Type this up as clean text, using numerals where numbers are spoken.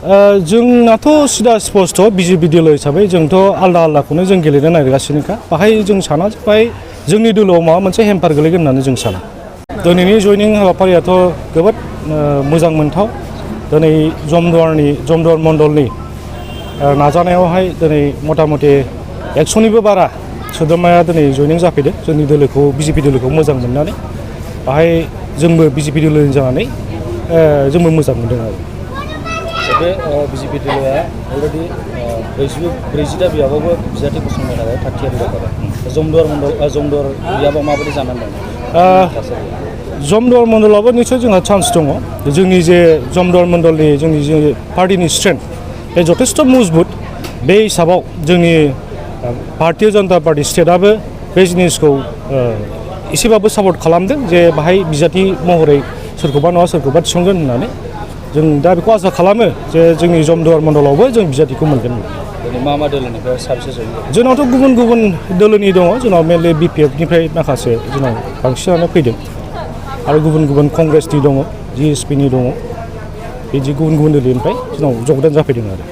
जोंनाथ' सिदा स्पष्ट बिजेपि दोलो हिसाबै जोंथ' आलदा आलदाखौनो जों गेलेनो नागिरगासिनोखा बाहाय जों साना बाहाय जोंनि दोलोआव माबा मोनसे हेम्पार गोलैगोन होननानै जों साना दिनैनि जयनिं हाबाफारियाथ' जोबोद मोजां मोनथाव दिनै जमदुवार मण्डलनि नाजानायावहाय दिनै मथा मथि 100निबो बारा सोद्रोमाया दिनै जयनिं जाफैदों जोंनि दोलोखौ बिजेपि दोलोखौ मोजां मोननानै बाहाय जोंबो बिजेपि दोलोनि जानानै जोंबो मोजां मोनदों आरो बे बिजेपि दोलोआ अलरेडि 40टा बियाबावबो बिजाथि गसंनो थाखाय थागथियारि जाबाय जमदुवार बियाबा माबायदि जानानै दं जमदुवार मण्डलावबो निस्सय जोंहा चान्स दङ जोंनि जे जमदुवार मण्डलनि जोंनि जे पार्टिनि स्ट्रेंथ बे जथेस्थ' मजबुत बे हिसाबाव जोंनि भारतीय जनता पार्टी स्टेटआबो बे जिनिसखौ एसेबाबो सापर्ट खालामदों जे बाहाय बिजाथि महरै सोरखौबा नङा सोरखौबा थिसनगोन होननानै जों दा बेखौ आसा खालामो जे जोंनि जमदुवार मण्डलावबो जों बिजाथिखौ मोनगोन मा मा दोलोनिफ्राय साबेसे जयेन जोंनावथ' गुबुन गुबुन दोलोनि दङ जोंनाव मेनलि बिपिएफनिफ्राय माखासे जोंनाव बांसिनानो फैदों आरो गुबुन गुबुन कंग्रेसनि दङ जिएसपिनि दङ बिदि गुबुन गुबुन दोलोनिफ्राय जोंनाव जगदान जाफैदों आरो